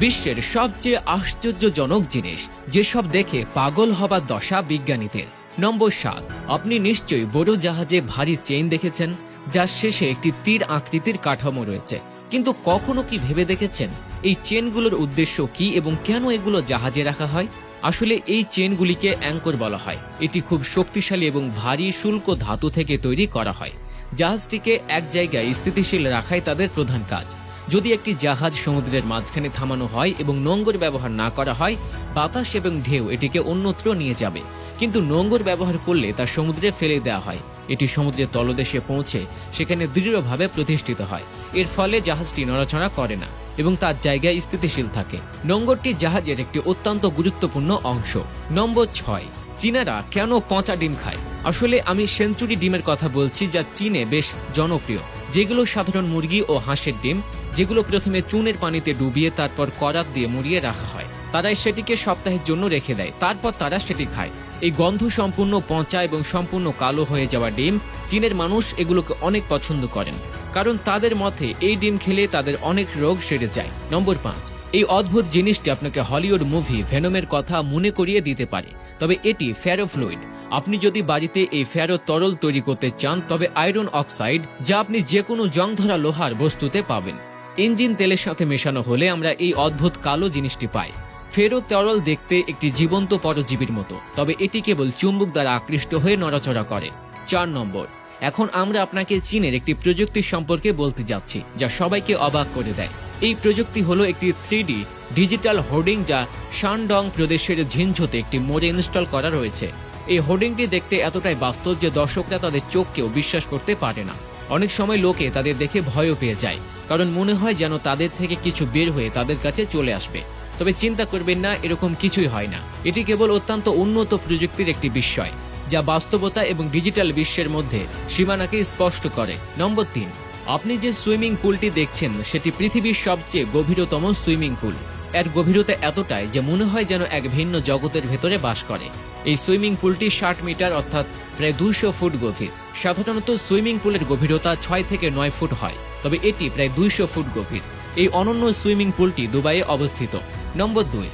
বিশ্বের সবচেয়ে আশ্চর্যজনক জিনিস যেসব দেখে পাগল হবার দশা বিজ্ঞানীদের। নম্বর 7, আপনি নিশ্চয়ই বড় জাহাজে ভারী চেইন দেখেছেন যার শেষে একটি তীর আকৃতির কাঠামো রয়েছে, কিন্তু কখনো কি ভেবে দেখেছেন এই চেনগুলোর উদ্দেশ্য কি এবং কেন এগুলো জাহাজে রাখা হয়? আসলে এই চেনগুলিকে অ্যাঙ্কর বলা হয়। এটি খুব শক্তিশালী এবং ভারী শুল্ক ধাতু থেকে তৈরি করা হয়। জাহাজটিকে এক জায়গায় স্থিতিশীল রাখাই তাদের প্রধান কাজ। যদি একটি জাহাজ সমুদ্রের মাঝখানে থামানো হয় এবং নোঙর ব্যবহার না করা হয়, বাতাস এবং ঢেউ এটিকে অন্যত্র নিয়ে যাবে, কিন্তু নোঙর ব্যবহার করলে তা সমুদ্রে ফেলে দেওয়া হয়। এটি সমুদ্রের তলদেশে পৌঁছে সেখানে দৃঢ়ভাবে প্রতিষ্ঠিত হয়। এর ফলে জাহাজটি নড়াচড়া করে না এবং তার জায়গায় স্থিতিশীল থাকে। নোঙরটি জাহাজের একটি অত্যন্ত গুরুত্বপূর্ণ অংশ। নম্বর 6, চীনারা কেন পচা ডিম খায়? আসলে আমি সেঞ্চুরি ডিমের কথা বলছি, যা চীনে বেশ জনপ্রিয়, যেগুলো সাধারণ মুরগি ও হাঁসের ডিম, যেগুলো প্রথমে চুনের পানিতে ডুবিয়ে তারপর করাত দিয়ে মুড়িয়ে রাখা হয়। তারাই সেটিকে সপ্তাহের জন্য রেখে দেয়, তারপর তারা সেটি খায়। এই গন্ধ সম্পূর্ণ পচা এবং সম্পূর্ণ কালো হয়ে যাওয়া ডিম, চীনের মানুষ এগুলোকে অনেক পছন্দ করেন, কারণ তাদের মতে এই ডিম খেলে তাদের অনেক রোগ সেরে যায়। নম্বর 5, এই অদ্ভুত জিনিসটি আপনাকে হলিউড মুভি ভেনমের কথা মনে করিয়ে দিতে পারে, তবে এটি ফ্যারোফ্লুইড। আপনি যদি বাড়িতে এই ফ্যারো তরল তৈরি করতে চান, তবে আয়রন অক্সাইড, যা আপনি যে কোনো জংধরা লোহার বস্তুতে পাবেন। ইঞ্জিন তেলের সাথে মেশানো হলে আমরা এই অদ্ভুত কালো জিনিসটি পাই। ফেরো তরল দেখতে একটি জীবন্ত পরজীবীর মতো, তবে এটি কেবল চুম্বক দ্বারা আকৃষ্ট হয়ে নড়াচড়া করে। 4 নম্বর, এখন আমরা আপনাকে চীনের একটি প্রযুক্তি সম্পর্কে বলতে যাচ্ছি যা সবাইকে অবাক করে দেয়। এই প্রযুক্তি হলো একটি 3D ডিজিটাল হোর্ডিং, যা শানডং প্রদেশের ঝিনঝোতে একটি মোড়ে ইনস্টল করা রয়েছে। এই হোর্ডিংটি দেখতে এতটাই বাস্তব যে দর্শকরা তাদের চোখকেও বিশ্বাস করতে পারে না। অনেক সময় লোকে তাদের দেখে ভয়ও পেয়ে যায়, কারণ মনে হয় যেন তাদের থেকে কিছু বের হয়ে তাদের কাছে চলে আসবে। তবে চিন্তা করবেন না, এরকম কিছুই হয় না। এটি কেবল অত্যন্ত উন্নত প্রযুক্তির একটি বিস্ময়, যা বাস্তবতা এবং ডিজিটাল বিশ্বের মধ্যে সীমানাকে স্পষ্ট করে। নম্বর 3, আপনি যে সুইমিং পুলটি দেখছেন সেটি পৃথিবীর সবচেয়ে গভীরতম সুইমিং পুল। এর গভীরতা এতটাই যে মনে হয় যেন এক ভিন্ন জগতের ভেতরে বাস করে। এই সুইমিং পুলটি 60 মিটার অর্থাৎ প্রায় 200 ফুট গভীর। সাধারণত সুইমিং পুলের গভীরতা 6 থেকে 9 ফুট হয়, তবে এটি প্রায় 200 ফুট গভীর। এই অনন্য সুইমিং পুলটি দুবাইয়ে অবস্থিত। নম্বর 2,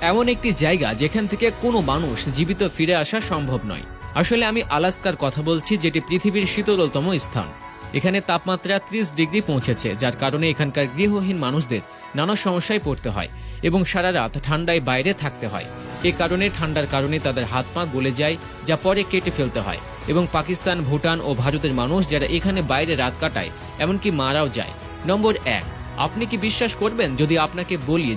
এমন একটি জায়গা যেখান থেকে কোনো মানুষ জীবিত ফিরে আসা সম্ভব নয়। আসলে আমি আলাস্কার কথা বলছি, যেটি পৃথিবীর শীতলতম স্থান। এখানে তাপমাত্রা 30 ডিগ্রি পৌঁছেছে, যার কারণে এখানকার গৃহহীন মানুষদের নানা সমস্যায় পড়তে হয় এবং সারা রাত ঠান্ডায় বাইরে থাকতে হয়। এ কারণে ঠান্ডার কারণে তাদের হাত পা গলে যায়, যা পরে কেটে ফেলতে হয়। এবং পাকিস্তান, ভুটান ও ভারতের মানুষ যারা এখানে বাইরে রাত কাটায়, এমনকি মারাও যায়। নম্বর 1, আপনি কি বিশ্বাস করবেন যদি আপনাকে বলি